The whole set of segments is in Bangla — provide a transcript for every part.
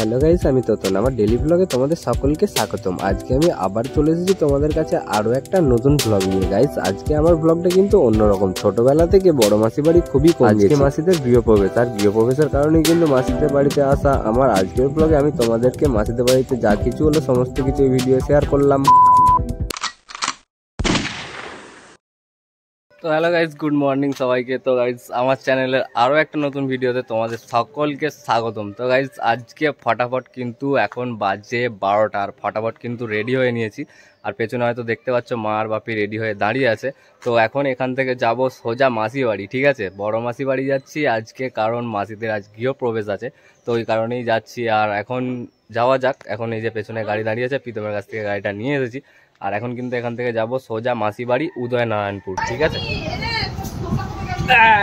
হ্যালো গাইস, আমি তোতন। আমার ডেলি ব্লগে তোমাদের সকলকে স্বাগতম। আজকে আমি আবার চলে এসেছি তোমাদের কাছে আরো একটা নতুন ব্লগ নিয়ে। গাইস, আজকে আমার ব্লগটা কিন্তু অন্যরকম। ছোটবেলা থেকে বড় মাসি বাড়ি খুবই কম। আজকে মাসিদের গৃহপ্রবেশ, আর গৃহপ্রবেশের কারণে কিন্তু মাসিদের বাড়িতে আসা। আমার আজকের ব্লগে আমি তোমাদেরকে মাসিদের বাড়িতে যা কিছু হলো সমস্ত কিছু ভিডিও শেয়ার করলাম। তো হ্যালো গাইজ, গুড মর্নিং সবাইকে। তো গাইজ আমার চ্যানেলের আরও একটা নতুন ভিডিওতে তোমাদের সকলকে স্বাগতম। তো গাইজ আজকে ফটাফট কিন্তু এখন বাজে 12টা, আর ফটাফট কিন্তু রেডি হয়ে নিয়েছি। আর পেছনে হয়তো দেখতে পাচ্ছ মা আর বাপি রেডি হয়ে দাঁড়িয়ে আছে। তো এখন এখান থেকে যাব সোজা মাসি বাড়ি, ঠিক আছে? বড় মাসি বাড়ি যাচ্ছি আজকে, কারণ মাসিদের আজ গৃহপ্রবেশ আছে। তো ওই কারণেই যাচ্ছি। আর এখন যাওয়া যাক। এখন এই যে পেছনে গাড়ি দাঁড়িয়ে আছে, প্রীতমের কাছ থেকে গাড়িটা নিয়ে এসেছি। আর এখন কিন্তু এখান থেকে যাব সোজা মাসি বাড়ি উদয়নারায়ণপুর, ঠিক আছে?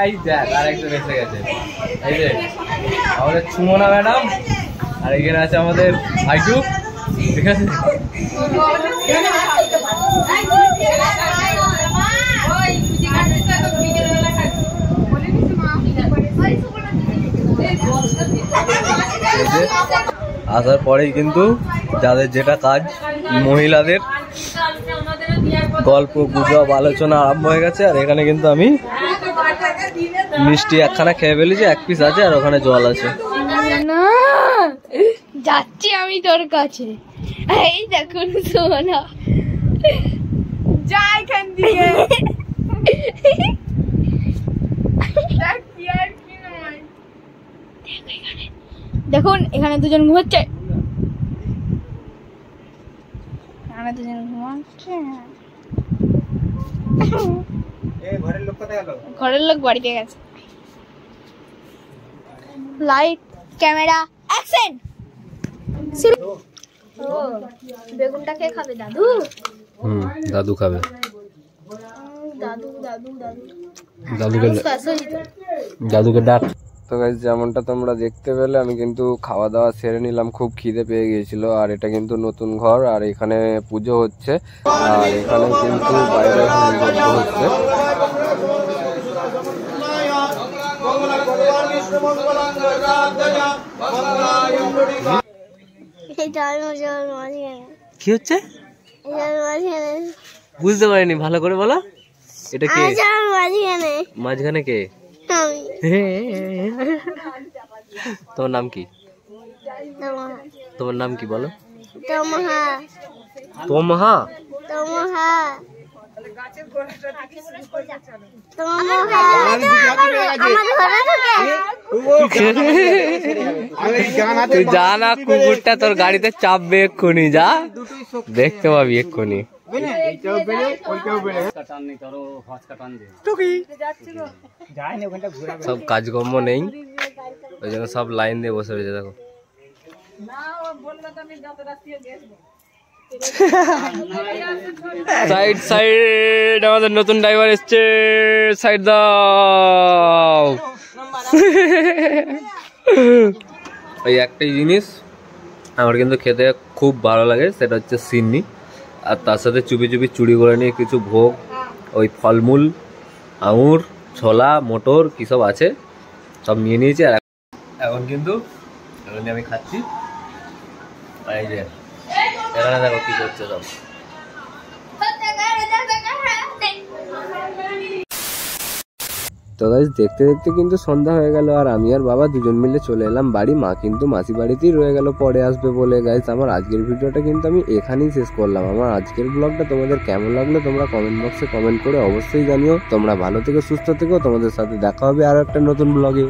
এই দেখ আরেকজন এসে গেছে, এই যে আমাদের সুমনা ম্যাডাম, আর এখানে আছে আমাদের ভাইটু, ঠিক আছে? আসার পরেই কিন্তু যাদের যেটা কাজ, মহিলাদের গল্প গুজব আলোচনা আরম্ভ হয়ে গেছে। আর এখানে কিন্তু আমি মিষ্টি একখানা খেয়ে ফেলেছি, এক পিস আছে, আর ওখানে জল আছে। না যাচ্ছি আমি তোর কাছে। এই দেখুন সোনা, যাই এখান দিয়ে। দেখুন এখানে দুজন ঘুমাচ্ছে, এখানে দুজন ঘুমাচ্ছে। ঘরের লোক বাড়িতে গেছে। লাইট ক্যামেরা অ্যাকশন শুরু। বেগুনটা কে খাবে? দাদু। দাদু খাবে। দাদু দাদু দাদু দাদুকে ডাক। তো গাইস, যেমনটা তোমরা দেখতে পেলে, আমি কিন্তু খাওয়া দাওয়া সেরে নিলাম। খুব খিদে পেয়ে গিয়েছিল। আর এটা কিন্তু নতুন ঘর, আর এখানে পুজো হচ্ছে, আর এখানে কিন্তু বাইরে হচ্ছে। কি হচ্ছে বুঝতে পারিনি, ভালো করে বলো। এটা কে? মাঝখানে কে? তোমার নাম কি? তোমার নাম কি বলো? তোমাহা। তুই যা না, কুকুরটা তোর গাড়িতে চাপবে এক্ষুনি। যা, দেখতে পাবি এক্ষুনি। সব কাজকর্ম নেই, ওই জন্য সব লাইন দিয়ে বসে রয়েছে। দেখো সাইড সাইড, আমাদের নতুন ড্রাইভার এসছে। সাইড দাও। ওই একটাই জিনিস আমার কিন্তু খেতে খুব ভালো লাগে, সেটা হচ্ছে সিন্নি। আর তার সাথে চুপি চুপি চুরি করে নিয়ে কিছু ভোগ, ওই ফলমূল, আঙুর, ছোলা, মটর কী সব আছে সব নিয়ে নিয়েছি। আর এখন কিন্তু আমি খাচ্ছি। আর এই যে এখানে দেখো কি করছে সব। তো গাইস, দেখতে দেখতে কিন্তু সন্ধ্যা হয়ে গেল, আর আমি আর বাবা দুজন মিলে চলে এলাম বাড়ি। মা কিন্তু মাসি বাড়িতেই রয়ে গেল, পরে আসবে বলে। গাইস, আমার আজকের ভিডিওটা কিন্তু আমি এখানেই শেষ করলাম। আমার আজকের ব্লগটা তোমাদের কেমন লাগলো তোমরা কমেন্ট বক্সে কমেন্ট করে অবশ্যই জানিও। তোমরা ভালো থেকো, সুস্থ থেকো। তোমাদের সাথে দেখা হবে আরো একটা নতুন ব্লগে।